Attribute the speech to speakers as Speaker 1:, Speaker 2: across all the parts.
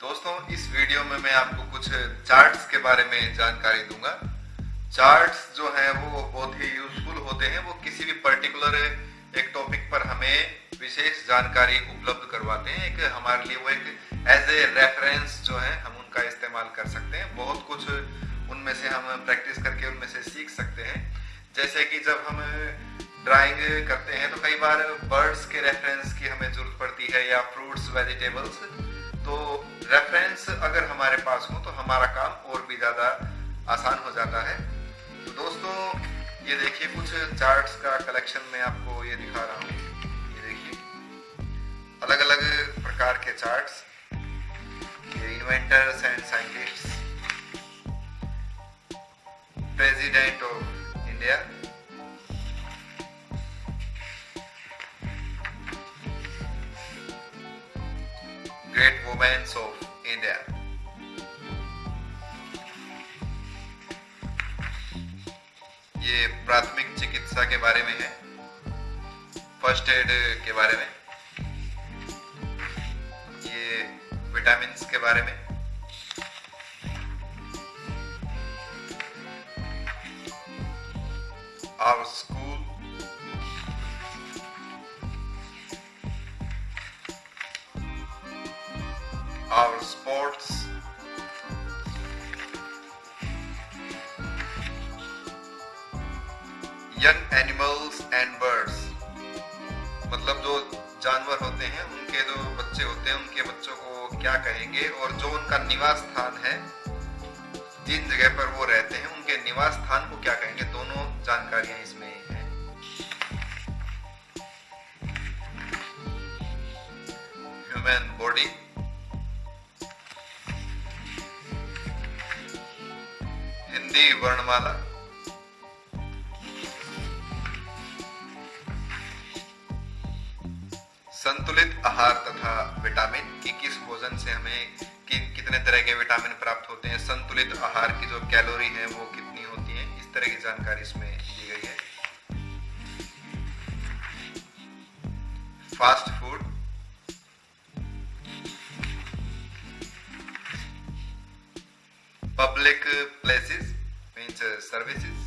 Speaker 1: दोस्तों, इस वीडियो में मैं आपको कुछ चार्ट्स के बारे में जानकारी दूंगा। चार्ट्स जो हैं वो बहुत ही यूजफुल होते हैं। वो किसी भी पर्टिकुलर एक टॉपिक पर हमें विशेष जानकारी उपलब्ध करवाते हैं। एक हमारे लिए वो एक एज ए रेफरेंस जो है हम उनका इस्तेमाल कर सकते हैं। बहुत कुछ उनमें से हम प्रैक्टिस करके उनमें से सीख सकते हैं। जैसे कि जब हम ड्राइंग करते हैं तो कई बार बर्ड्स के रेफरेंस की हमें जरूरत पड़ती है या फ्रूट्स वेजिटेबल्स। तो रेफरेंस अगर हमारे पास हो तो हमारा काम और भी ज़्यादा आसान हो जाता है। तो दोस्तों, ये देखिए कुछ चार्ट्स का कलेक्शन मैं आपको ये दिखा रहा हूँ। ये देखिए अलग अलग प्रकार के चार्ट्स, ये inventors and scientists, president of India, great womens of India. ये प्राथमिक चिकित्सा के बारे में है, फर्स्ट एड के बारे में, ये विटामिन के बारे में, our school, our sports, young animals and birds, मतलब जो जानवर होते हैं उनके जो बच्चे होते हैं उनके बच्चों को क्या कहेंगे, और जो उनका निवास स्थान है, जिन जगह पर वो रहते हैं उनके निवास स्थान को क्या कहेंगे, दोनों जानकारियां इसमें हैं। ह्यूमन बॉडी, हिंदी वर्णमाला, संतुलित आहार तथा विटामिन कि किस भोजन से हमें कितने तरह के विटामिन प्राप्त होते हैं, संतुलित आहार की जो कैलोरी है वो कितनी होती है, इस तरह की जानकारी इसमें दी गई है। Fast food, public places means services,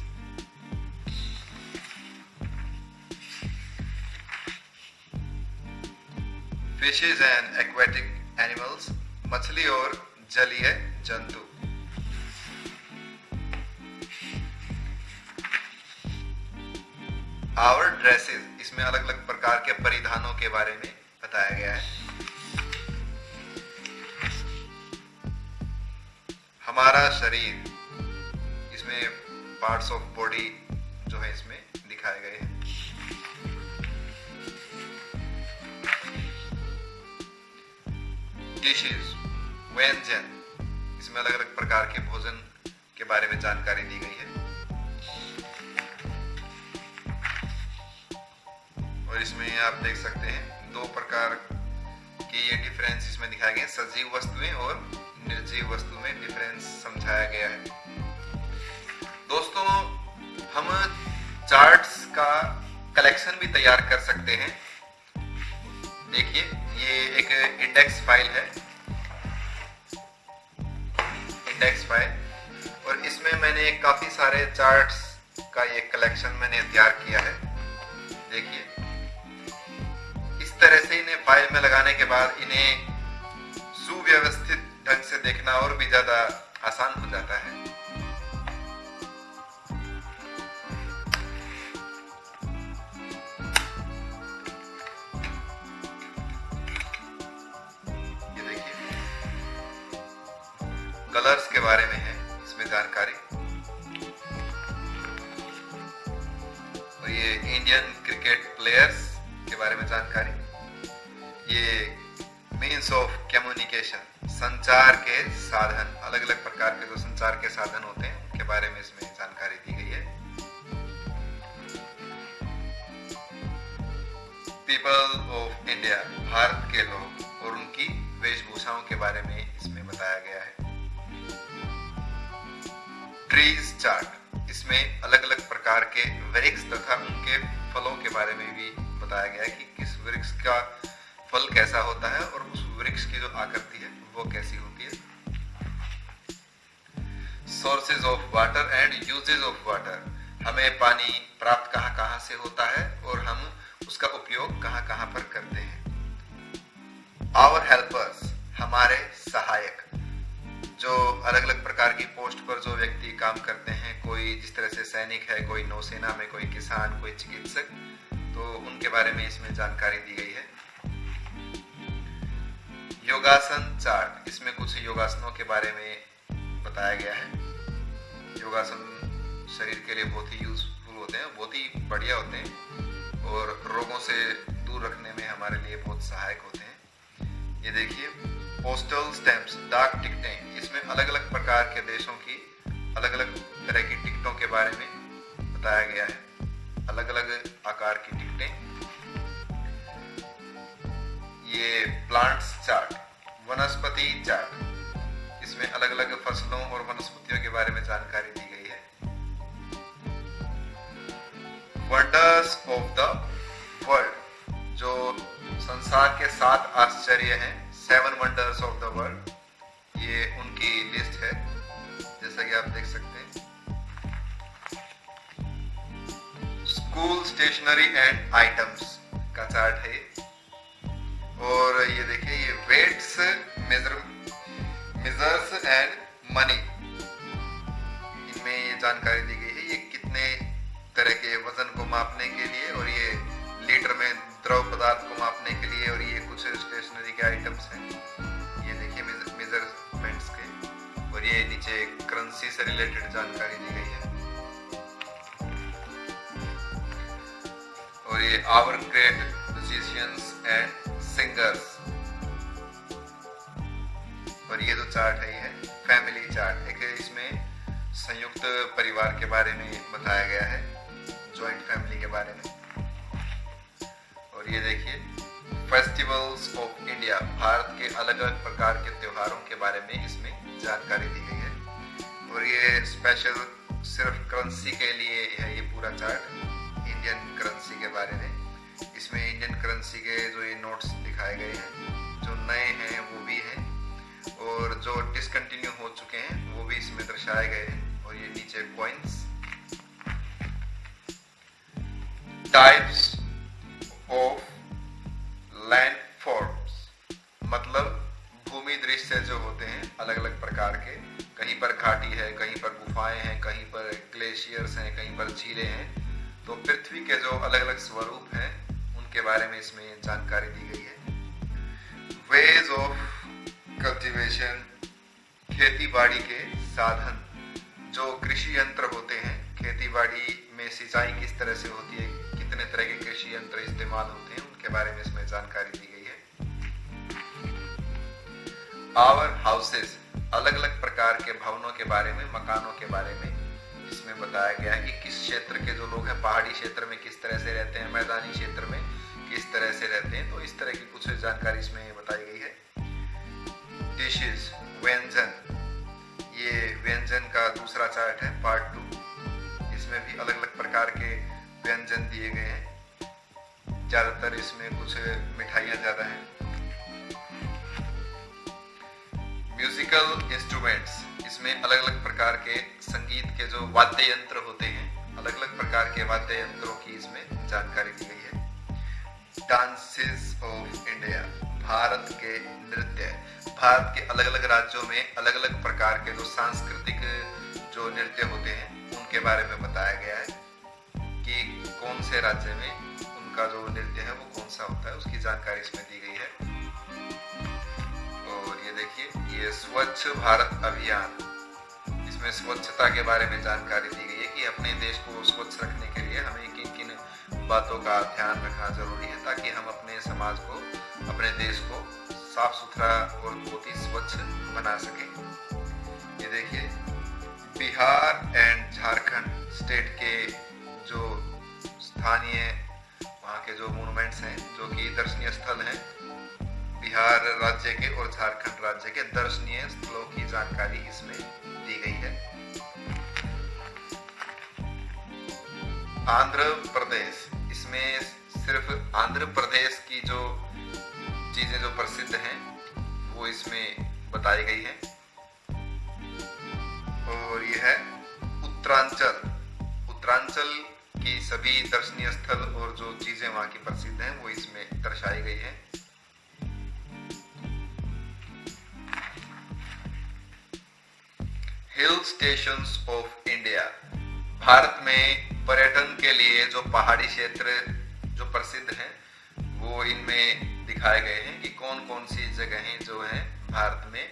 Speaker 1: fishes and aquatic animals, मछली और जलीय जंतु। आवर ड्रेसेस, इसमें अलग अलग प्रकार के परिधानों के बारे में बताया गया है। हमारा शरीर, इसमें पार्ट्स ऑफ बॉडी जो है इसमें दिखाए गए हैं। डिशेज, व्यंजन, इसमें अलग अलग प्रकार के भोजन के बारे में जानकारी दी गई है। और इसमें आप देख सकते हैं दो प्रकार की ये डिफरेंस इसमें दिखाए गए, सजीव वस्तुएं और निर्जीव वस्तु में डिफरेंस समझाया गया है। दोस्तों, हम चार्ट्स का कलेक्शन भी तैयार कर सकते हैं। देखिए, ये एक इंडेक्स फाइल है, इंडेक्स फाइल, और इसमें मैंने काफी सारे चार्ट्स का ये कलेक्शन मैंने तैयार किया है। देखिए, इस तरह से इन्हें फाइल में लगाने के बाद इन्हें सुव्यवस्थित ढंग से देखना और भी ज्यादा आसान हो जाता है। ये देखिए, कलर्स के बारे में है इसमें जानकारी, और ये इंडियन क्रिकेट प्लेयर्स के बारे में जानकारी, ये मीन्स ऑफ कम्युनिकेशन, संचार के साधन, अलग अलग प्रकार के जो संचार के साधन होते हैं उनके बारे में इसमें जानकारी दी गई है। पीपल ऑफ इंडिया, भारत के लोग और उनकी वेशभूषाओं के बारे में इसमें बताया गया है। ट्रीज चार्ट, इसमें अलग अलग प्रकार के वृक्ष तथा उनके फलों के बारे में भी बताया गया है कि किस वृक्ष का फल कैसा होता है और उस वृक्ष की जो आकृति है वो कैसी होती है। Sources of water and uses of water, हमें पानी प्राप्त कहाँ कहाँ से होता है और हम उसका उपयोग कहाँ कहाँ पर करते हैं। आवर हेल्पर्स, हमारे सहायक, जो अलग अलग प्रकार की पोस्ट पर जो व्यक्ति काम करते हैं, कोई जिस तरह से सैनिक है, कोई नौसेना में, कोई किसान, कोई चिकित्सक, तो उनके बारे में इसमें जानकारी दी गई है। योगासन चार्ट, इसमें कुछ योगासनों के बारे में बताया गया है। योगासन शरीर के लिए बहुत ही यूजफुल होते हैं, बहुत ही बढ़िया होते हैं और रोगों से दूर रखने में हमारे लिए बहुत सहायक होते हैं। ये देखिए, पोस्टल स्टैम्प्स, डाक टिकटें, इसमें अलग अलग प्रकार के देशों की अलग अलग तरह की टिकटों के बारे में बताया गया है, अलग अलग आकार की टिकटें। ये प्लांट्स चार्ट, वनस्पति चार्ट, इसमें अलग अलग फसलों और वनस्पतियों के बारे में जानकारी दी गई है। वंडर्स ऑफ द वर्ल्ड, जो संसार के 7 आश्चर्य हैं, 7 वंडर्स ऑफ द वर्ल्ड, ये उनकी लिस्ट है, जैसा कि आप देख सकते हैं। स्कूल स्टेशनरी एंड आइटम्स का चार्ट है। और ये देखिए, ये वेट्स, मेजर्स एंड मनी, इनमें ये जानकारी दी गई है, ये कितने तरह के वजन को मापने के लिए, और ये लीटर में द्रव पदार्थ को मापने के लिए, और ये कुछ स्टेशनरी के आइटम्स हैं। ये देखिए मेजरमेंट्स के, और ये नीचे करेंसी से रिलेटेड जानकारी दी गई है। और ये our great musicians and singers. और ये जो चार्ट है, ये है फैमिली चार्ट, एक इसमें संयुक्त परिवार के बारे में बताया गया है, जॉइंट फैमिली के बारे में। और ये देखिए, फेस्टिवल्स ऑफ इंडिया, भारत के अलग अलग प्रकार के त्योहारों के बारे में इसमें जानकारी दी गई है। और ये स्पेशल सिर्फ करेंसी के लिए है ये पूरा चार्ट, इंडियन करेंसी के बारे में। इसमें इंडियन करेंसी के जो ये नोट्स दिखाए गए हैं, जो नए हैं वो भी हैं, और जो डिसकंटिन्यू हो चुके हैं वो भी इसमें दर्शाए गए हैं। और ये नीचे coins. Types of land forms, मतलब भूमि दृश्य जो होते हैं अलग अलग प्रकार के, कहीं पर घाटी है, कहीं पर गुफाएं हैं, कहीं पर ग्लेशियर्स हैं, कहीं पर झीलें हैं। तो पृथ्वी के जो अलग अलग स्वरूप हैं उनके बारे में इसमें जानकारी दी गई है। वेज ऑफ कल्टीवेशन, खेती बाड़ी के साधन, जो कृषि यंत्र होते हैं, खेती बाड़ी में सिंचाई किस तरह से होती है, कितने तरह के कृषि यंत्र इस्तेमाल होते हैं, उनके बारे में इसमें जानकारी दी गई है। आवर हाउसेस, अलग अलग प्रकार के भवनों के बारे में, मकानों के बारे में इसमें बताया गया है कि किस क्षेत्र के जो लोग हैं, पहाड़ी क्षेत्र में किस तरह से रहते हैं, मैदानी क्षेत्र में किस तरह से रहते हैं, तो इस तरह की कुछ जानकारी इसमें बताई गई है। डिशेस, व्यंजन, ये व्यंजन का दूसरा चार्ट है, पार्ट 2। इसमें भी अलग अलग प्रकार के व्यंजन दिए गए हैं, ज्यादातर इसमें कुछ मिठाइयाँ ज्यादा हैं। म्यूजिकल इंस्ट्रूमेंट्स, इसमें अलग अलग प्रकार के संगीत के जो वाद्य यंत्र होते हैं, अलग अलग प्रकार के वाद्य यंत्रों की इसमें जानकारी दी गई है। डांसेस ऑफ इंडिया, भारत के नृत्य, भारत के अलग अलग राज्यों में अलग अलग प्रकार के जो सांस्कृतिक जो नृत्य होते हैं उनके बारे में बताया गया है कि कौन से राज्य में उनका जो नृत्य है वो कौन सा होता है, उसकी जानकारी इसमें दी गई है। और ये देखिए, ये स्वच्छ भारत अभियान, इसमें स्वच्छता के बारे में जानकारी दी गई है कि अपने देश को स्वच्छ रखने के लिए हमें किन किन बातों का ध्यान रखना जरूरी है, ताकि हम अपने समाज को, अपने देश को साफ सुथरा और बहुत ही स्वच्छ बना सकें। ये देखिए, बिहार एंड झारखंड स्टेट के जो स्थानीय वहाँ के जो मोनुमेंट्स हैं, जो कि दर्शनीय स्थल हैं, बिहार राज्य के और झारखंड राज्य के दर्शनीय स्थलों की जानकारी इसमें दी गई है। आंध्र प्रदेश, इसमें सिर्फ आंध्र प्रदेश की जो चीजें जो प्रसिद्ध हैं वो इसमें बताई गई है। और ये है उत्तरांचल। उत्तरांचल की सभी दर्शनीय स्थल और जो चीजें वहां की प्रसिद्ध हैं वो इसमें दर्शाई गई हैं। Hill stations of India. Bharat में पर्यटन के लिए जो पहाड़ी क्षेत्र जो प्रसिद्ध हैं वो इनमें दिखाए गए हैं कि कौन कौन सी जगहें जो हैं भारत में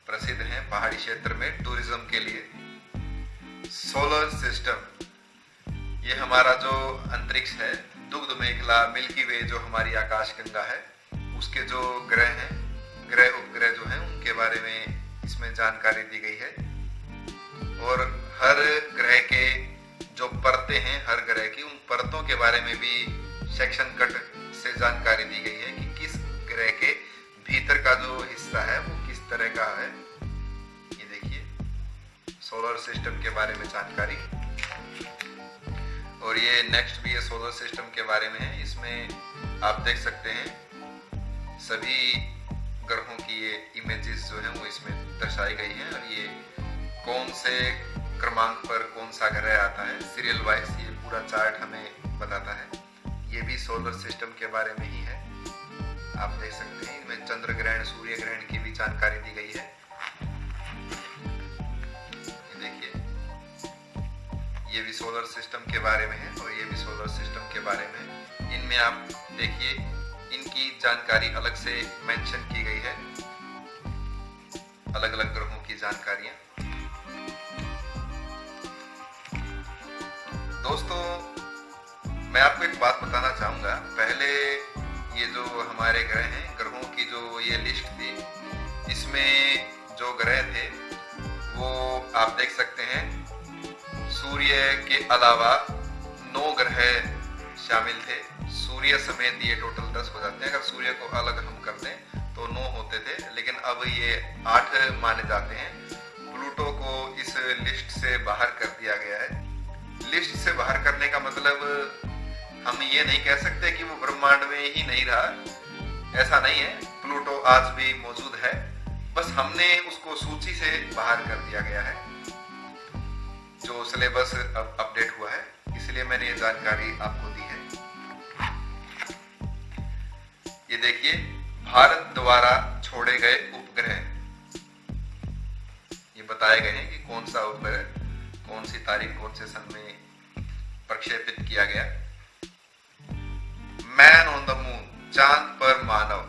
Speaker 1: प्रसिद्ध हैं पहाड़ी क्षेत्र में टूरिज्म के लिए। सोलर सिस्टम, ये हमारा जो अंतरिक्ष है, दुग्ध मेखला, मिल्की वे जो हमारी आकाशगंगा है, उसके जो ग्रह हैं, ग्रह उपग्रह जो हैं उनके बारे में इसमें जानकारी दी गई है। और हर ग्रह के जो परतें हैं, हर ग्रह की उन परतों के बारे में भी सेक्शन कट से जानकारी दी गई है कि किस ग्रह के भीतर का जो हिस्सा है वो किस तरह का है। ये देखिए सोलर सिस्टम के बारे में जानकारी। और ये नेक्स्ट भी ये सोलर सिस्टम के बारे में है। इसमें आप देख सकते हैं सभी ग्रहों की ये इमेजेस जो है वो इसमें दर्शाई गई है। और ये कौन से क्रमांक पर कौन सा ग्रह आता है सीरियल वाइज ये पूरा चार्ट हमें बताता है। ये भी सोलर सिस्टम के बारे में ही है, आप देख सकते हैं। इनमें चंद्र ग्रहण, सूर्य ग्रहण की भी जानकारी दी गई है। ये देखिए ये भी सोलर सिस्टम के बारे में है और ये भी सोलर सिस्टम के बारे में है। इनमें आप देखिए इनकी जानकारी अलग से मेंशन की गई है, अलग अलग ग्रहों की जानकारियां। दोस्तों मैं आपको एक बात बताना चाहूंगा। पहले ये जो हमारे ग्रह हैं, ग्रहों की जो ये लिस्ट थी, इसमें जो ग्रह थे वो आप देख सकते हैं सूर्य के अलावा 9 ग्रह शामिल थे। सूर्य समेत ये टोटल 10 हो जाते हैं। अगर सूर्य को अलग हम कर दें तो 9 होते थे, लेकिन अब ये 8 माने जाते हैं। प्लूटो को इस लिस्ट से बाहर कर दिया गया है। लिस्ट से बाहर करने का मतलब हम ये नहीं कह सकते कि वो ब्रह्मांड में ही नहीं रहा, ऐसा नहीं है। प्लूटो आज भी मौजूद है, बस हमने उसको सूची से बाहर कर दिया गया है। जो सिलेबस अब अपडेट हुआ है, इसलिए मैंने ये जानकारी आपको दी है। ये देखिए भारत द्वारा छोड़े गए उपग्रह ये बताए गए हैं कि कौन सा उपग्रह कौन सी तारीख कौन से सन में प्रक्षेपित किया गया। मैन ऑन द मून, चांद पर मानव।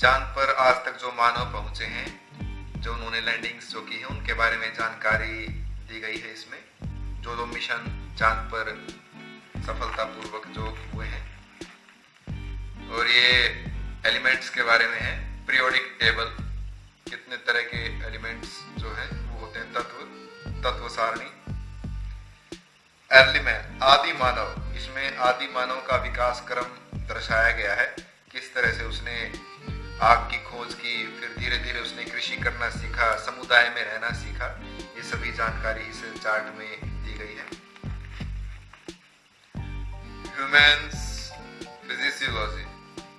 Speaker 1: चांद पर आज तक जो मानव पहुंचे हैं, जो उन्होंने लैंडिंग्स जो की है उनके बारे में जानकारी दी गई है इसमें। जो मिशन चांद पर सफलतापूर्वक जो हुए हैं। और ये एलिमेंट्स के बारे में है। पीरियोडिक टेबल, कितने तरह के एलिमेंट्स जो हैं वो होते हैं, तत्व सारणी। अर्ली मैन, आदि मानव, इसमें आदि मानव का विकास क्रम दर्शाया गया है। किस तरह से उसने आग की खोज की, फिर धीरे धीरे उसने कृषि करना सीखा, समुदाय में रहना सीखा। ये सभी जानकारी इस चार्ट में दी गई है। ह्यूमन्स फिजियोलॉजी,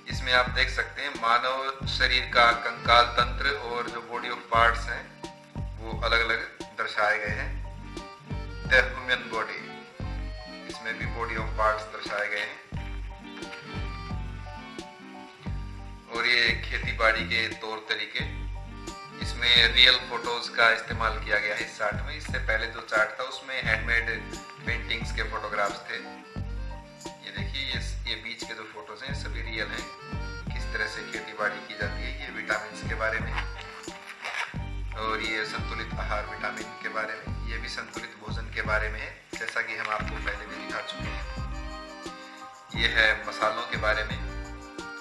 Speaker 1: इसमें आप देख सकते हैं मानव शरीर का कंकाल तंत्र और जो बॉडी ऑफ पार्ट्स हैं वो अलग अलग दर्शाए गए हैं। द ह्यूमन बॉडी, इसमें भी बॉडी ऑफ पार्ट्स दर्शाए गए हैं। और ये खेती बाड़ी के तौर तरीके, इसमें रियल फोटोज का इस्तेमाल किया गया है इस चार्ट में। इससे पहले जो चार्ट था उसमें हैंडमेड पेंटिंग्स के फोटोग्राफ्स थे। ये देखिए ये बीच के जो फोटोज हैं सभी रियल हैं। किस तरह से खेती बाड़ी की जाती है, ये विटामिन के बारे में। और ये संतुलित आहार विटामिन के बारे में, ये भी संतुलित भोजन के बारे में है, जैसा कि हम आपको पहले भी दिखा चुके हैं। ये है मसालों के बारे में,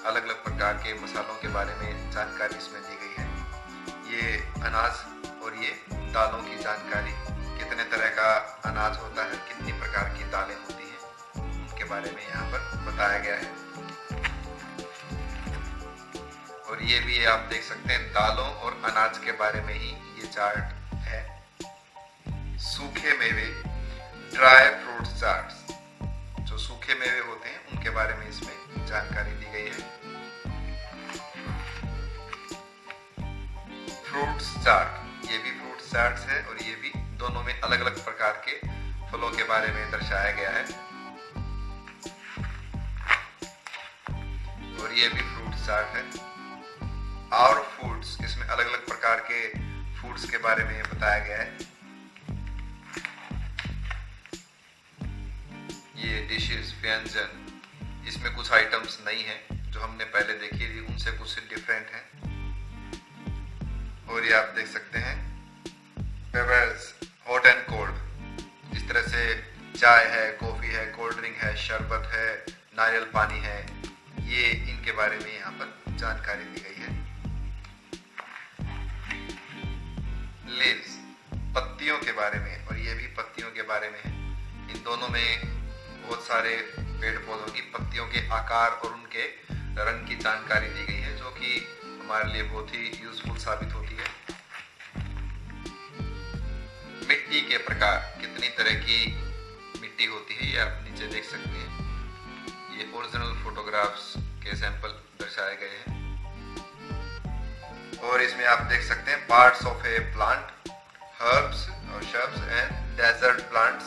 Speaker 1: अलग अलग प्रकार के मसालों के बारे में जानकारी इसमें दी गई है। ये अनाज और ये दालों की जानकारी, कितने तरह का अनाज होता है, कितनी प्रकार की दालें होती हैं, उनके बारे में यहाँ पर बताया गया है। और ये भी आप देख सकते हैं दालों और अनाज के बारे में ही ये चार्ट है। सूखे मेवे, ड्राई फ्रूट चार्ट्स, जो सूखे मेवे होते हैं उनके बारे में इसमें जानकारी दी गई है। फ्रूट्स चार्ट, ये भी फ्रूट्स चार्ट है और ये भी दोनों में अलग अलग प्रकार के फलों के बारे में दर्शाया गया है। और ये भी फ्रूट्स चार्ट है। और फूड्स, इसमें अलग अलग प्रकार के फूड्स के बारे में बताया गया है। ये डिशेस, व्यंजन, इसमें कुछ आइटम्स नहीं है जो हमने पहले देखी थी, उनसे कुछ डिफरेंट है। और ये आप देख सकते हैं बेवरेज, हॉट एंड कोल्ड, इस तरह से चाय है, कॉफी है, कोल्ड ड्रिंक है, शरबत है, नारियल पानी है, ये इनके बारे में यहाँ पर जानकारी दी गई है। लीव्स, पत्तियों के बारे में, और ये भी पत्तियों के बारे में है। इन दोनों में बहुत सारे पेड़ पौधों की पत्तियों के आकार और उनके रंग की जानकारी दी गई है, जो कि हमारे लिए बहुत ही यूजफुल साबित होती है। मिट्टी के प्रकार, कितनी तरह की मिट्टी होती है ये आप नीचे देख सकते हैं। ये ओरिजिनल फोटोग्राफ्स के सैंपल दर्शाए गए हैं। और इसमें आप देख सकते हैं parts of A plant, herbs और शब्स एंड डेजर्ट प्लांट्स,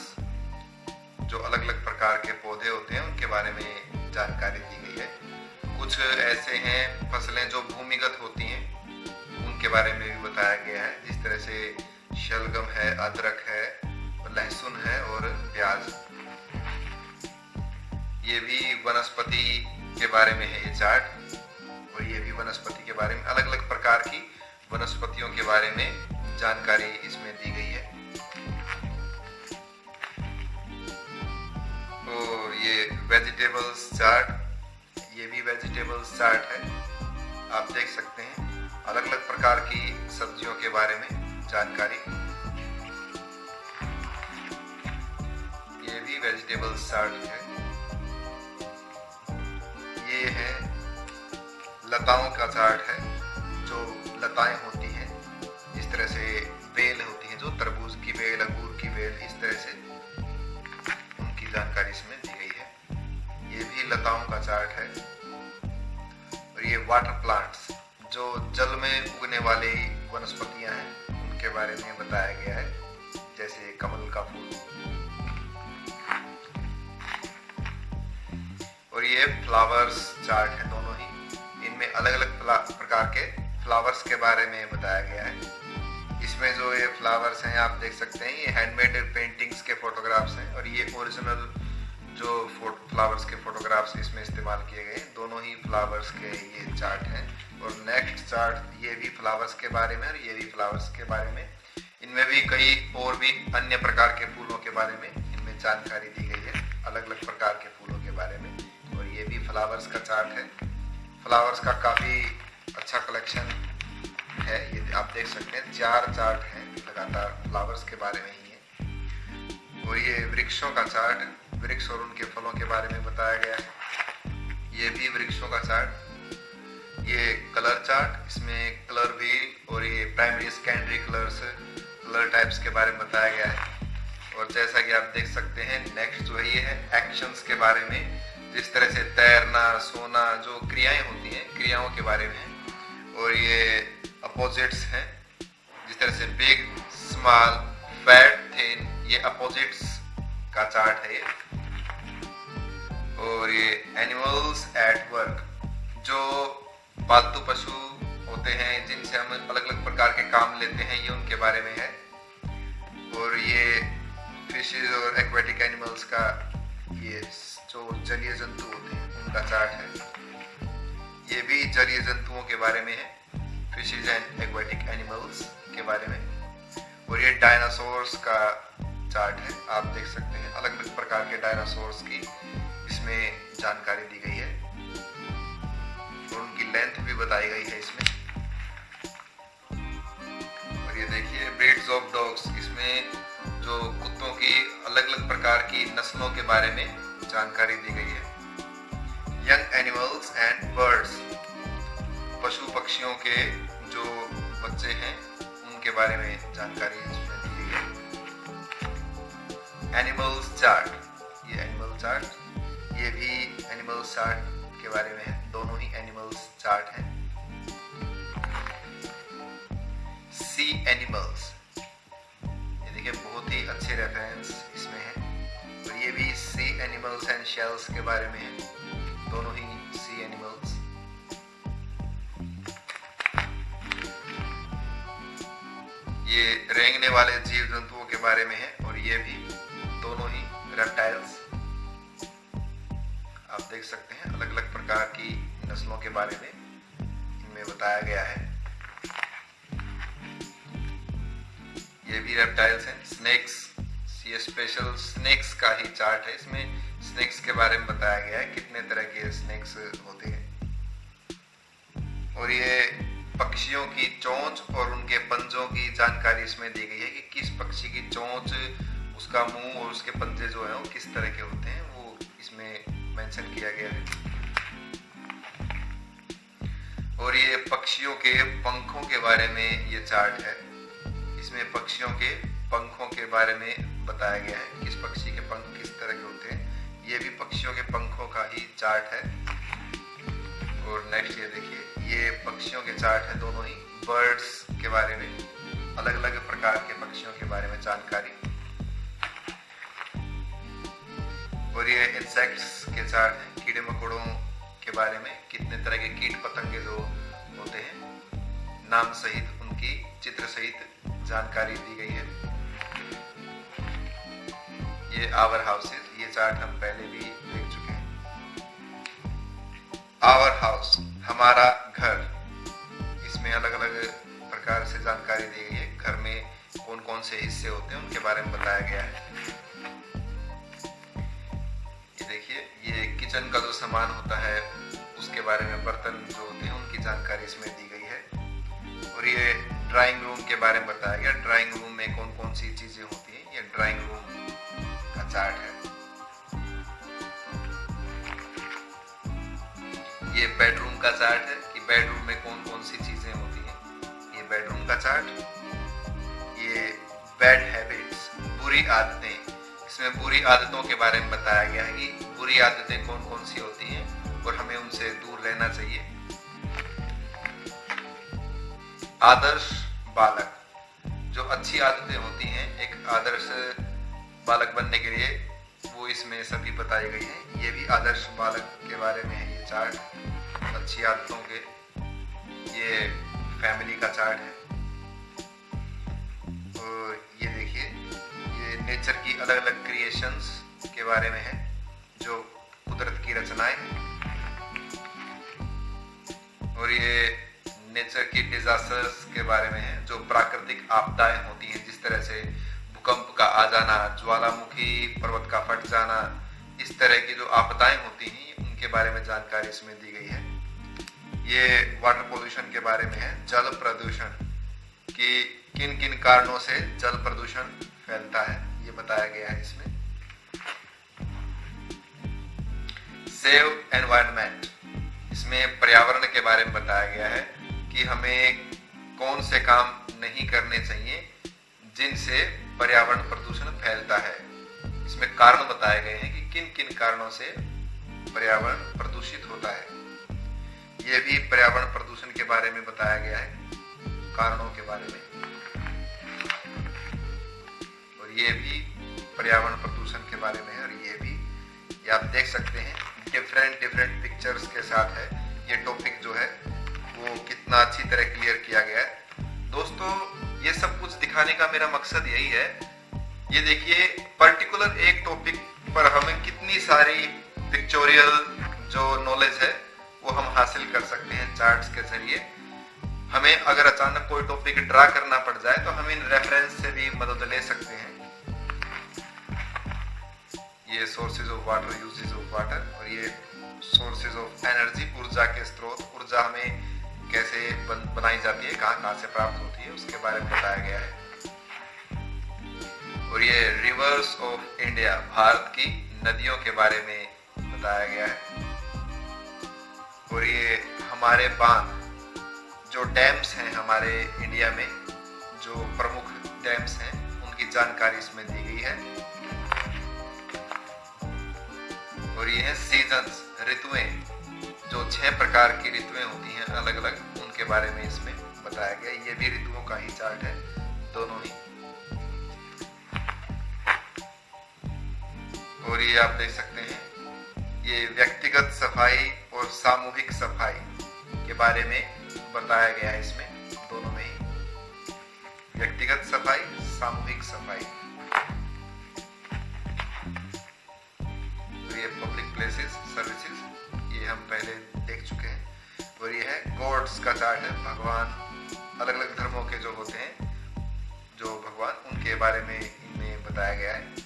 Speaker 1: जो अलग अलग प्रकार के पौधे होते हैं उनके बारे में जानकारी दी गई है। कुछ ऐसे हैं फसलें जो भूमिगत होती हैं, उनके बारे में भी बताया गया है, जिस तरह से शलगम है, अदरक है, लहसुन है और प्याज। ये भी वनस्पति के बारे में है ये चार्ट, और ये भी वनस्पति के बारे में अलग अलग प्रकार की वनस्पतियों के बारे में जानकारी इसमें दी गई है। और ये वेजिटेबल्स चार्ट, ये भी वेजिटेबल्स चार्ट है। आप देख सकते हैं अलग अलग प्रकार की सब्जियों के बारे में जानकारी। ये भी वेजिटेबल्स चार्ट है। ये है लताओं का चार्ट है, जो लताएं होती हैं, इस तरह से बेल होती है, जो तरबूज की बेल, अंगूर की बेल, इस तरह से उनकी जानकारी इसमें दी गई है। ये भी लताओं का चार्ट है। और ये वाटर प्लांट्स, जो जल में उगने वाली वनस्पतियां हैं, उनके बारे में बताया गया है, जैसे कमल का फूल। और ये फ्लावर्स चार्ट है, दोनों ही। इनमें अलग अलग प्रकार के फ्लावर्स के बारे में बताया गया है। इसमें जो ये फ्लावर्स हैं आप देख सकते हैं, ये हैंडमेड पेंटिंग्स के फोटोग्राफ्स हैं, और ये ओरिजिनल जो फ्लावर्स के फोटोग्राफ्स इसमें इस्तेमाल किए गए हैं। दोनों ही फ्लावर्स के ये चार्ट हैं। और नेक्स्ट चार्ट, ये भी फ्लावर्स के बारे में और ये भी फ्लावर्स के बारे में। इनमें भी कई और भी अन्य प्रकार के फूलों के बारे में इनमें जानकारी दी गई है, अलग अलग प्रकार के फूलों के बारे में। और ये भी फ्लावर्स का चार्ट है। फ्लावर्स का काफ़ी अच्छा कलेक्शन है, ये आप देख सकते हैं। 4 चार्ट हैं लगातार, फ्लावर्स के बारे में ही है। और ये वृक्षों का चार्ट, वृक्ष और उनके फलों के बारे में बताया गया है। ये भी वृक्षों का चार्ट। ये कलर चार्ट, इसमें कलर व्हील और ये primary secondary colours, colour types के बारे में बताया गया है। और जैसा कि आप देख सकते हैं, नेक्स्ट जो है ये है एक्शंस के बारे में, जिस तरह से तैरना, सोना, जो क्रियाएं होती हैं, क्रियाओं के बारे में। और ये अपोजिट्स हैं, जिस तरह से बिग, स्मॉल, फैट, थिन, ये अपोजिट्स का चार्ट है ये। और ये एनिमल्स एट वर्क, जो पालतू पशु होते हैं जिनसे हम अलग अलग प्रकार के काम लेते हैं, ये उनके बारे में है। और ये फिशेज और एक्वेटिक एनिमल्स का, ये जो जलीय जंतु होते हैं उनका चार्ट है। ये भी जलीय जंतुओं के बारे में है, फिशेज एंड एक्वेटिक एनिमल्स के बारे में। और ये डायनासोर्स का चार्ट है। आप देख सकते हैं अलग अलग प्रकार के डायनासोर्स की इसमें जानकारी दी गई है, और उनकी लेंथ भी बताई गई है इसमें। और ये देखिए ब्रीड्स ऑफ डॉग्स, इसमें जो कुत्तों की अलग अलग प्रकार की नस्लों के बारे में जानकारी दी गई है। यंग एनिमल्स एंड बर्ड्स, पशु पक्षियों के जो बच्चे हैं उनके बारे में जानकारी इसमें दी गई है। एनिमल्स चार्ट, ये एनिमल चार्ट, ये भी एनिमल्स चार्ट के बारे में है। दोनों ही एनिमल्स चार्ट हैं। एनिमल्स। ये देखिए बहुत ही अच्छे रेफरेंस इसमें है। और ये भी सी एनिमल्स एंड शेल्स के बारे में है, दोनों ही सी एनिमल्स। ये रेंगने वाले जीव जंतुओं के बारे में है और ये भी दोनों ही रेप्टाइल्स। आप देख सकते हैं अलग अलग प्रकार की नस्लों के बारे में इनमें बताया गया है। ये भी रेप्टाइल्स हैं। स्नेक्स, ये स्पेशल स्नेक्स का ही चार्ट है। इसमें स्नेक्स के बारे में बताया गया है कितने तरह के स्नेक्स होते हैं। और ये पक्षियों की चोंच और उनके पंजों की जानकारी इसमें दी गई है कि किस पक्षी की चोंच, उसका मुंह और उसके पंजे जो है वो किस तरह के होते हैं, वो इसमें मेंशन किया गया है। और ये पक्षियों के पंखों के बारे में ये चार्ट है। इसमें पक्षियों के पंखों के बारे में बताया गया है, किस पक्षी के पंख किस तरह के होते हैं। ये भी पक्षियों के पंखों का ही चार्ट है। और नेक्स्ट ये देखिए, ये पक्षियों के चार्ट है, दोनों ही बर्ड्स के बारे में, अलग अलग प्रकार के पक्षियों के बारे में जानकारी। और ये इंसेक्ट्स के चार्ट है, कीड़े मकोड़ों के बारे में, कितने तरह के कीट पतंगे जो होते हैं, नाम सहित उनकी चित्र सहित जानकारी दी गई है। ये आवर हाउसेस, ये चार्ट हम पहले भी देख चुके हैं। आवर हाउस, हमारा घर, इसमें अलग अलग प्रकार से जानकारी दी गई है। घर में कौन कौन से हिस्से होते हैं उनके बारे में बताया गया है। ये देखिए, ये किचन का जो सामान होता है उसके बारे में, बर्तन जो होते हैं उनकी जानकारी इसमें दी गई है। और ये ड्राइंग रूम के बारे में बताया गया, ड्राइंग रूम में कौन कौन सी चीजें होती हैं। ये ड्राइंग रूम का चार्ट है। ये बेडरूम का चार्ट है कि बेडरूम में कौन कौन सी चीजें होती हैं। ये बेडरूम का चार्ट। ये बैड हैबिट्स, बुरी आदतें, इसमें बुरी आदतों के बारे में बताया गया है कि बुरी आदतें कौन कौन सी होती हैं और हमें उनसे दूर रहना चाहिए। आदर्श बालक, जो अच्छी आदतें होती हैं एक आदर्श बालक बनने के लिए, वो इसमें सभी बताई गई है। ये भी आदर्श बालक के बारे में है ये चार्ट, अच्छी आदतों के। ये फैमिली का चार्ट है। और ये देखिए, ये नेचर की अलग अलग क्रिएशंस के बारे में है, जो कुदरत की रचनाएं हैं। और ये नेचर की डिजास्टर्स के बारे में है, जो प्राकृतिक आपदाएं होती हैं, जिस तरह से भूकंप का आ जाना, ज्वालामुखी पर्वत का फट जाना, इस तरह की जो आपदाएं होती हैं उनके बारे में जानकारी इसमें दी गई है। ये वाटर पोल्यूशन के बारे में है, जल प्रदूषण, कि किन किन कारणों से जल प्रदूषण फैलता है, ये बताया गया है इसमें। सेव एनवायरनमेंट, इसमें पर्यावरण के बारे में बताया गया है कि हमें कौन से काम नहीं करने चाहिए जिनसे पर्यावरण प्रदूषण फैलता है। इसमें कारण बताए गए हैं कि किन किन कारणों से पर्यावरण प्रदूषित होता है। यह भी पर्यावरण प्रदूषण के बारे में बताया गया है, कारणों के बारे में। और ये भी पर्यावरण प्रदूषण के बारे में है। और ये भी, ये आप देख सकते हैं डिफरेंट पिक्चर्स के साथ है। ये टॉपिक जो है वो कितना अच्छी तरह क्लियर किया गया है। दोस्तों, ये सब कुछ दिखाने का मेरा मकसद यही है। ये देखिए, पर्टिकुलर एक टॉपिक पर हमें कितनी सारी पिक्चोरियल जो नॉलेज है वो हम हासिल कर सकते हैं चार्ट्स के जरिए। हमें अगर अचानक कोई टॉपिक ड्रा करना पड़ जाए तो हम इन रेफरेंस से भी मदद ले सकते हैं। ये sources of water, uses of water, और ये सोर्सेज ऑफ एनर्जी, ऊर्जा के स्रोत, ऊर्जा हमें कैसे बनाई जाती है, कहाँ से प्राप्त होती है, उसके बारे में बताया गया है। और ये रिवर्स ऑफ इंडिया, भारत की नदियों के बारे में बताया गया है। और ये हमारे बांध, जो डैम्स हैं हमारे इंडिया में, जो प्रमुख डैम्स हैं, उनकी जानकारी इसमें दी गई है। और ये है सीजन्स, ऋतुएं, जो 6 प्रकार की ऋतुएं होती हैं अलग अलग, उनके बारे में इसमें बताया गया। ये भी ऋतुओं का ही चार्ट है। ये आप देख सकते हैं, ये व्यक्तिगत सफाई और सामूहिक सफाई के बारे में बताया गया है इसमें, दोनों में ही, व्यक्तिगत सफाई, सामूहिक सफाई। तो ये पब्लिक प्लेसेस सर्विसेज, ये हम पहले देख चुके हैं। और ये है गॉड्स का चार्ट है, भगवान, अलग अलग धर्मों के जो होते हैं, जो भगवान, उनके बारे में इनमें बताया गया है।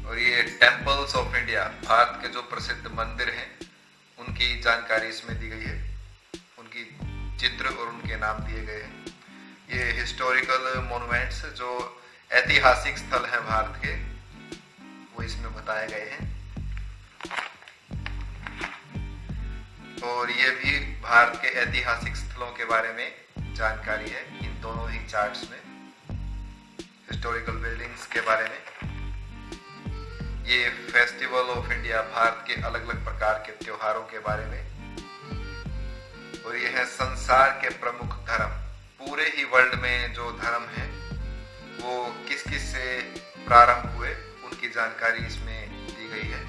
Speaker 1: और ये टेम्पल्स ऑफ इंडिया, भारत के जो प्रसिद्ध मंदिर हैं उनकी जानकारी इसमें दी गई है, उनकी चित्र और उनके नाम दिए गए हैं। ये हिस्टोरिकल मोन्यूमेंट्स, जो ऐतिहासिक स्थल हैं भारत के, वो इसमें बताए गए हैं। और ये भी भारत के ऐतिहासिक स्थलों के बारे में जानकारी है इन दोनों ही चार्ट्स में, हिस्टोरिकल बिल्डिंग्स के बारे में। ये फेस्टिवल ऑफ इंडिया, भारत के अलग अलग प्रकार के त्योहारों के बारे में। और ये है संसार के प्रमुख धर्म, पूरे ही वर्ल्ड में जो धर्म है वो किस किस से प्रारंभ हुए, उनकी जानकारी इसमें दी गई है।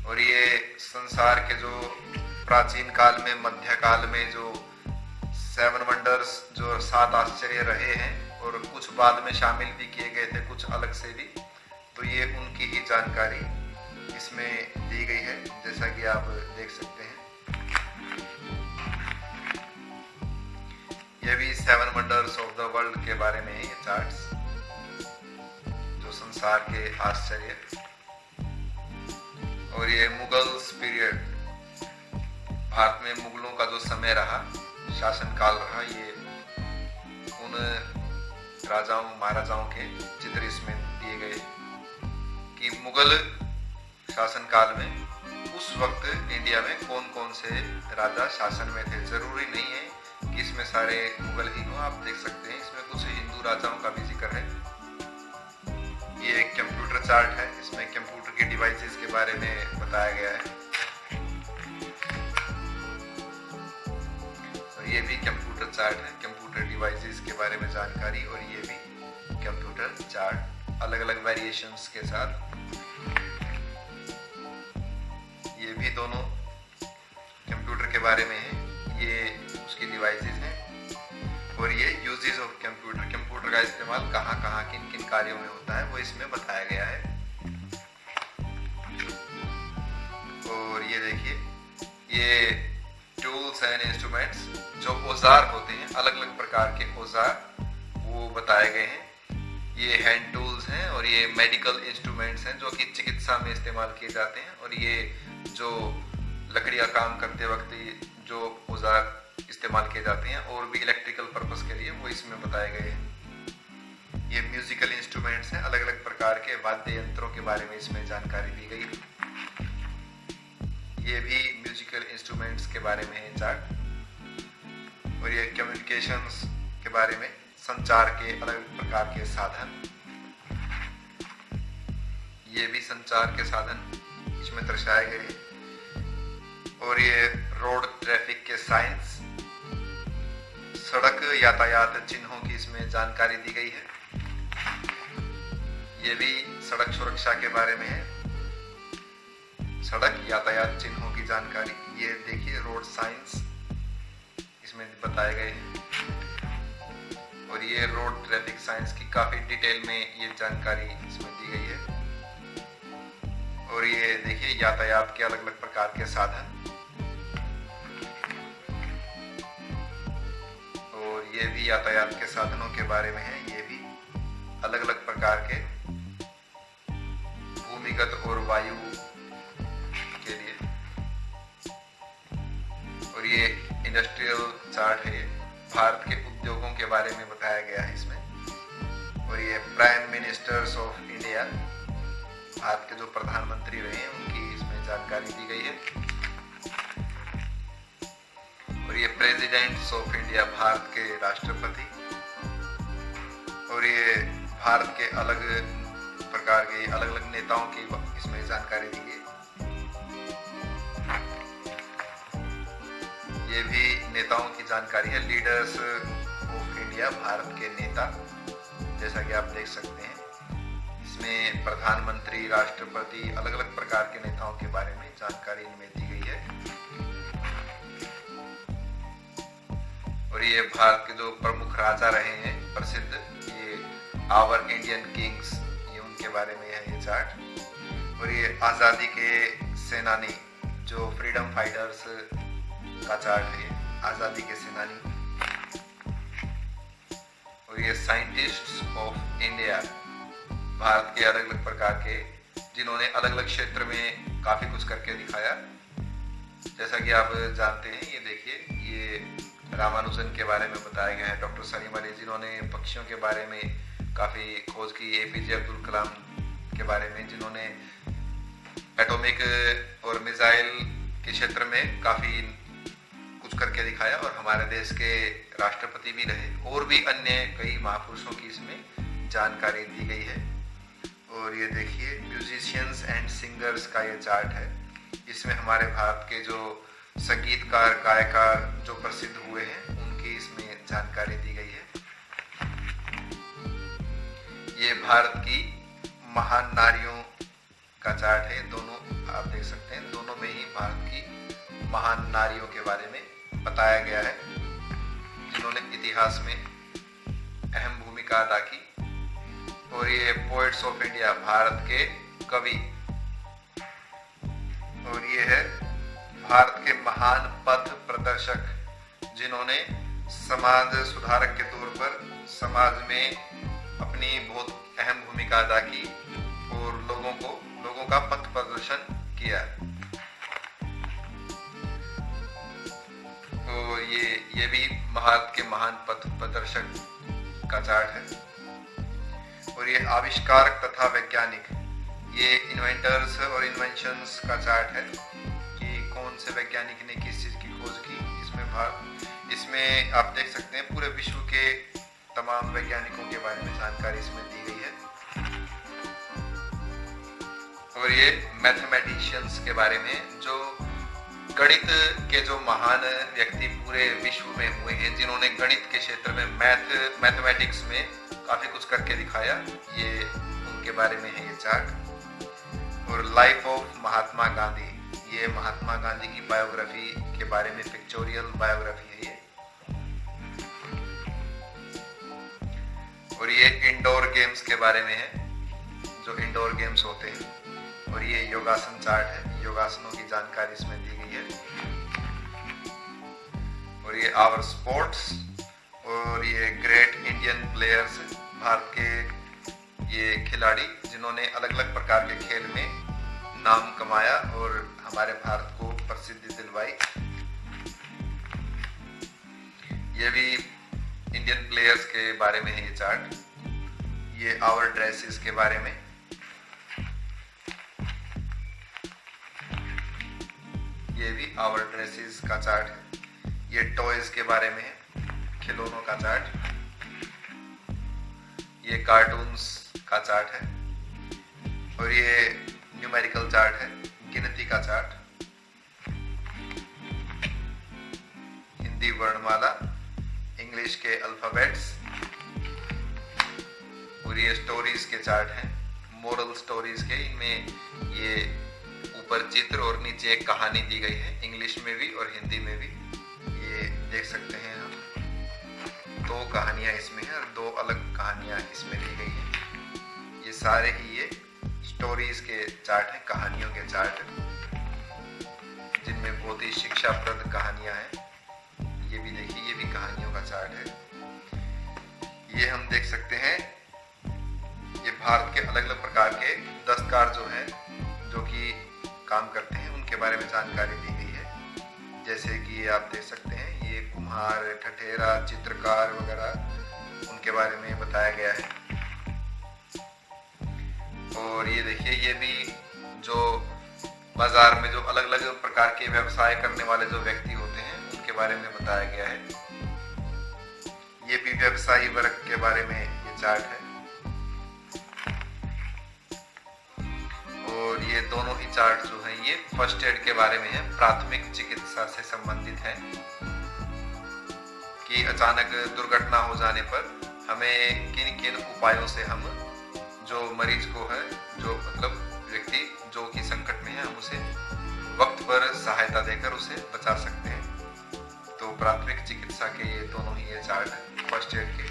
Speaker 1: और ये संसार के जो प्राचीन काल में, मध्य काल में जो 7 वंडर्स, जो 7 आश्चर्य रहे हैं, और कुछ बाद में शामिल भी किए गए थे, कुछ अलग से भी, तो ये उनकी ही जानकारी इसमें दी गई है, जैसा कि आप देख सकते हैं। ये भी 7 वंडर्स ऑफ द वर्ल्ड के बारे में है ये चार्ट्स, जो संसार के आश्चर्य। और ये मुगल्स पीरियड, भारत में मुगलों का जो समय रहा, शासन काल रहा, ये उन राजाओं महाराजाओं के चित्र इसमें दिए गए कि मुगल शासन काल में उस वक्त इंडिया में कौन कौन से राजा शासन में थे। जरूरी नहीं है कि इसमें सारे मुगल ही हों, आप देख सकते हैं इसमें कुछ हिंदू राजाओं का भी जिक्र है। ये एक कंप्यूटर चार्ट है, इसमें कंप्यूटर के डिवाइसेस के बारे में बताया गया है। और ये भी कंप्यूटर चार्ट है, कंप्यूटर डिवाइसेस के बारे में जानकारी। और ये भी कंप्यूटर चार्ट, अलग अलग वेरिएशंस के साथ। ये भी दोनों कंप्यूटर के बारे में है, ये उसकी डिवाइसेस हैं। और ये यूजेस ऑफ कंप्यूटर, कंप्यूटर का इस्तेमाल कहाँ कहाँ किन किन कार्यों में होता है, वो इसमें बताया गया है। और ये देखिए, ये टूल्स एंड इंस्ट्रूमेंट्स, जो औजार होते हैं, अलग अलग प्रकार के औजार, वो बताए गए हैं। ये हैंड टूल्स हैं और ये मेडिकल इंस्ट्रूमेंट्स हैं, जो कि चिकित्सा में इस्तेमाल किए जाते हैं। और ये जो लकड़ियां काम करते वक्त जो औजार इस्तेमाल किए जाते हैं, और भी इलेक्ट्रिकल पर्पस के लिए, वो इसमें बताए गए हैं। ये म्यूजिकल इंस्ट्रूमेंट्स हैं, अलग अलग प्रकार के वाद्य यंत्रों के बारे में इसमें जानकारी दी गई है। ये भी म्यूजिकल इंस्ट्रूमेंट्स के बारे में है चार्ट। और ये कम्युनिकेशंस के बारे में, संचार के अलग प्रकार के साधन, ये भी संचार के साधन इसमें दर्शाए गए हैं। और ये रोड ट्रैफिक के साइंस, सड़क यातायात चिन्हों की इसमें जानकारी दी गई है। ये भी सड़क सुरक्षा के बारे में है, सड़क यातायात चिन्हों की जानकारी। ये देखिए रोड साइंस इसमें बताए गए हैं। और ये रोड ट्रैफिक साइंस की काफी डिटेल में ये जानकारी इसमें दी गई है। और ये देखिए यातायात के अलग अलग प्रकार के साधन। और ये भी यातायात के साधनों के बारे में है, ये भी अलग अलग प्रकार के भूमिगत और वायु के लिए। और ये इंडस्ट्रियल चार्ट है, भारत के उद्योगों के बारे में बताया गया है इसमें। और ये prime ministers of India, Bharat के जो प्रधानमंत्री रहे हैं उनकी इसमें जानकारी दी गई है। और ये प्रेसिडेंट्स ऑफ इंडिया, भारत के राष्ट्रपति। और ये भारत के अलग प्रकार के अलग अलग नेताओं की इसमें जानकारी दी गई। ये भी नेताओं की जानकारी है, लीडर्स ऑफ इंडिया, भारत के नेता। जैसा कि आप देख सकते हैं। इसमें प्रधानमंत्री, राष्ट्रपति, अलग अलग प्रकार के नेताओं के बारे में जानकारी इनमें दी गई है। और ये भारत के जो प्रमुख राजा रहे हैं प्रसिद्ध, ये आवर इंडियन किंग्स, ये उनके बारे में है ये चार्ट। और ये आज़ादी के सेनानी, जो फ्रीडम फाइटर्स का चार्ट है, आज़ादी के सेनानी। और ये साइंटिस्ट्स ऑफ इंडिया, भारत के अलग अलग प्रकार के, जिन्होंने अलग अलग क्षेत्र में काफी कुछ करके दिखाया। जैसा कि आप जानते हैं, ये देखिए, ये रामानुजन के बारे में बताया गया है, डॉक्टर सलीम अली, जिन्होंने पक्षियों के बारे में काफी खोज की, एपीजे अब्दुल कलाम के बारे में, जिन्होंने एटॉमिक और मिसाइल के क्षेत्र में काफी कुछ करके दिखाया और हमारे देश के राष्ट्रपति भी रहे। और भी अन्य कई महापुरुषों की इसमें जानकारी दी गई है। और ये देखिए, म्यूजिशियंस एंड सिंगर्स का ये चार्ट है। इसमें हमारे भारत के जो संगीतकार, गायकार जो प्रसिद्ध हुए हैं, उनकी इसमें जानकारी दी गई है। ये भारत की महान नारियों का चार्ट है। दोनों आप देख सकते हैं, दोनों में ही भारत की महान नारियों के बारे में बताया गया है, जिन्होंने इतिहास में अहम भूमिका अदा की। और ये पोएट्स ऑफ इंडिया, भारत के कवि। और ये है भारत के महान पथ प्रदर्शक, जिन्होंने समाज सुधारक के तौर पर समाज में अपनी बहुत अहम भूमिका अदा की और लोगों का पथ प्रदर्शन किया। तो ये भी भारत के महान पथ प्रदर्शक का चार्ट है। और ये आविष्कारक तथा वैज्ञानिक, ये इन्वेंटर्स और इन्वेंशंस का चार्ट है कि कौन से वैज्ञानिक ने किस चीज की खोज की। इसमें आप देख सकते हैं पूरे विश्व के तमाम वैज्ञानिकों के बारे में जानकारी इसमें दी गई है। और ये मैथमेटिशियंस के बारे में, जो गणित के जो महान व्यक्ति पूरे विश्व में हुए हैं, जिन्होंने गणित के क्षेत्र में, मैथमेटिक्स में काफी कुछ करके दिखाया, ये उनके बारे में है ये चार्ट। और लाइफ ऑफ महात्मा गांधी, ये महात्मा गांधी की बायोग्राफी के बारे में, पिक्चोरियल बायोग्राफी है ये। और ये इंडोर गेम्स के बारे में है, जो इंडोर गेम्स होते हैं। और ये योगासन चार्ट है, योगासनों की जानकारी इसमें दी गई है। और ये आवर स्पोर्ट्स, और ये ग्रेट इंडियन प्लेयर्स, भारत के ये खिलाड़ी, जिन्होंने अलग अलग प्रकार के खेल में नाम कमाया और हमारे भारत को प्रसिद्धि दिलवाई। ये भी इंडियन प्लेयर्स के बारे में है ये चार्ट। ये आवर ड्रेसेस के बारे में, ये भी आवर ड्रेसेस का चार्ट है। ये टॉयज के बारे में है, खिलौनों का चार्ट। ये कार्टून्स का चार्ट है। और ये न्यूमेरिकल चार्ट है, गिनती का चार्ट। हिंदी वर्णमाला, इंग्लिश के अल्फाबेट्स। और ये स्टोरीज के चार्ट हैं, मोरल स्टोरीज के। इनमें ये ऊपर चित्र और नीचे एक कहानी दी गई है, इंग्लिश में भी और हिंदी में भी। ये देख सकते हैं हम, दो कहानियां इसमें हैं और दो अलग कहानियां इसमें दी गई हैं। ये सारे ही ये स्टोरीज के चार्ट हैं, कहानियों के चार्ट, जिनमें बहुत ही शिक्षाप्रद कहानियां हैं। ये भी देखिए, ये भी कहानियों का चार्ट है। ये हम देख सकते हैं, ये भारत के अलग अलग प्रकार के दस्तकार जो हैं, जो कि काम करते हैं, उनके बारे में जानकारी दी गई है। जैसे कि आप देख सकते हैं, ये कुम्हार, ठठेरा, चित्रकार वगैरह, उनके बारे में बताया गया है। और ये देखिए, ये भी जो बाजार में जो अलग अलग प्रकार के व्यवसाय करने वाले जो व्यक्ति होते हैं, उनके बारे में बताया गया है। ये भी व्यवसायी वर्ग के बारे में ये चार्ट है। और ये दोनों ही चार्ट जो हैं, ये फर्स्ट एड के बारे में है, प्राथमिक चिकित्सा से संबंधित है, कि अचानक दुर्घटना हो जाने पर हमें किन किन उपायों से हम जो मरीज को है, जो मतलब व्यक्ति जो कि संकट में है, हम उसे वक्त पर सहायता देकर उसे बचा सकते हैं। तो प्राथमिक चिकित्सा के ये दोनों ही ये चार्ट है, फर्स्ट एड के।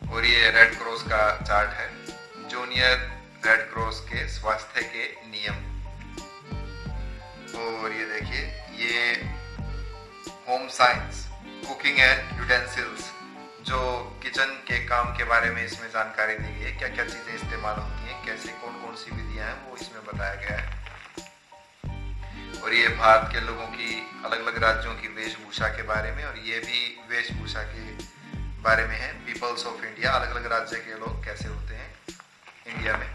Speaker 1: और ये रेड क्रॉस का चार्ट है, जूनियर रेड क्रॉस के स्वास्थ्य के नियम। और ये देखिए, ये home science, cooking and utensils, जो किचन के काम के बारे में इसमें जानकारी दी गई है, क्या क्या चीजें इस्तेमाल होती हैं, कैसे कौन कौन सी विधियां हैं, वो इसमें बताया गया है। और ये भारत के लोगों की अलग अलग राज्यों की वेशभूषा के बारे में, और ये भी वेशभूषा के बारे में है, पीपल्स ऑफ इंडिया, अलग अलग राज्य के लोग कैसे होते हैं इंडिया में।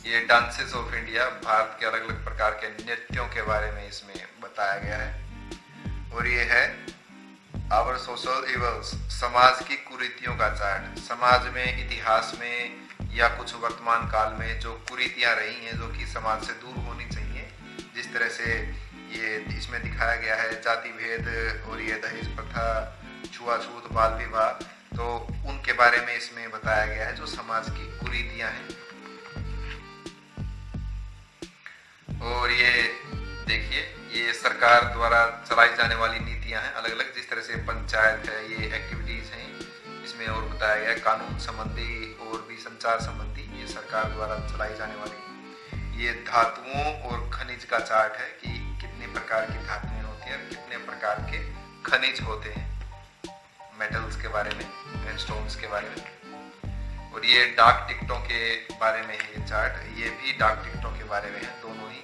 Speaker 1: ये डांसेस ऑफ इंडिया, भारत के अलग अलग प्रकार के नृत्यों के बारे में इसमें बताया गया है। और ये है आवर सोशल इवल्स, समाज की कुरीतियों का चार्ट। समाज में, इतिहास में या कुछ वर्तमान काल में जो कुरीतियां रही हैं, जो कि समाज से दूर होनी चाहिए, जिस तरह से ये इसमें दिखाया गया है, जाति भेद और ये दहेज प्रथा, छुआछूत, बाल विवाह, तो उनके बारे में इसमें बताया गया है, जो समाज की कुरीतियां हैं। और ये देखिए, ये सरकार द्वारा चलाई जाने वाली नीतियां हैं अलग अलग, जिस तरह से पंचायत है, ये एक्टिविटीज हैं इसमें। और बताया गया है कानून संबंधी और भी संचार संबंधी, ये सरकार द्वारा चलाई जाने वाली। ये धातुओं और खनिज का चार्ट है कि कितने प्रकार की धातुएं होती हैं और कितने प्रकार के खनिज होते हैं, मेटल्स के बारे में, स्टोन्स के बारे में। और ये डाक टिकटों के बारे में है ये चार्ट, ये भी डाक टिकटों के बारे में है, दोनों ही।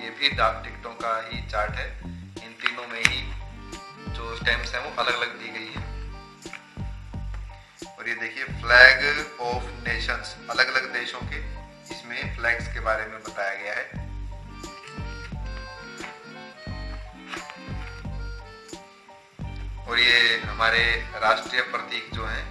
Speaker 1: ये भी डाक टिकटों का ही चार्ट है, इन तीनों में ही जो स्टैम्प्स हैं वो अलग अलग दी गई है। और ये देखिए, फ्लैग ऑफ नेशंस, अलग अलग देशों के इसमें फ्लैग्स के बारे में बताया गया है। और ये हमारे राष्ट्रीय प्रतीक जो हैं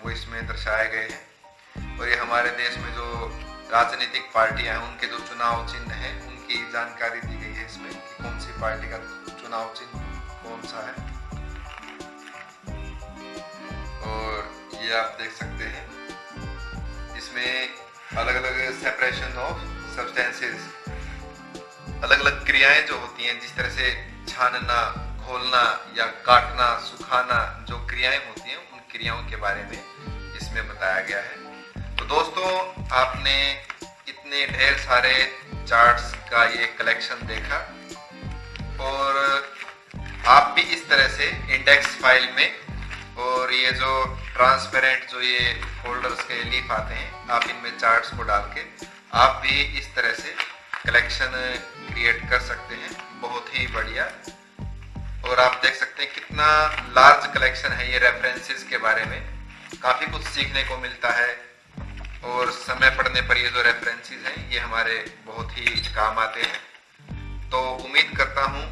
Speaker 1: वो इसमें दर्शाए गए हैं। और ये हमारे देश में जो राजनीतिक पार्टियां हैं, उनके जो चुनाव चिन्ह हैं, उनकी जानकारी दी गई है इसमें कि कौन सी पार्टी का चुनाव चिन्ह कौन सा है। और ये आप देख सकते हैं, इसमें अलग अलग सेपरेशन ऑफ सब्सटेंसेस, अलग अलग क्रियाएं जो होती हैं, जिस तरह से छानना, खोलना या काटना, सुखाना, जो क्रियाएं होती हैं, उन क्रियाओं के बारे में इसमें बताया गया है। तो दोस्तों, आपने इतने ढेर सारे चार्ट्स का ये कलेक्शन देखा, और आप भी इस तरह से इंडेक्स फाइल में, और ये जो ट्रांसपेरेंट जो ये फोल्डर्स के लीफ आते हैं, आप इनमें चार्ट्स को डाल के आप भी इस तरह से कलेक्शन क्रिएट कर सकते हैं, बहुत ही बढ़िया। और आप देख सकते हैं कितना लार्ज कलेक्शन है ये रेफरेंसेस के बारे में, काफी कुछ सीखने को मिलता है। और समय पड़ने पर ये जो रेफरेंसेस हैं ये हमारे बहुत ही काम आते हैं। तो उम्मीद करता हूँ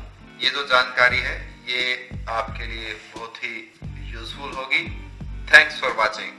Speaker 1: ये जो जानकारी है ये आपके लिए बहुत ही यूजफुल होगी। Thanks for watching.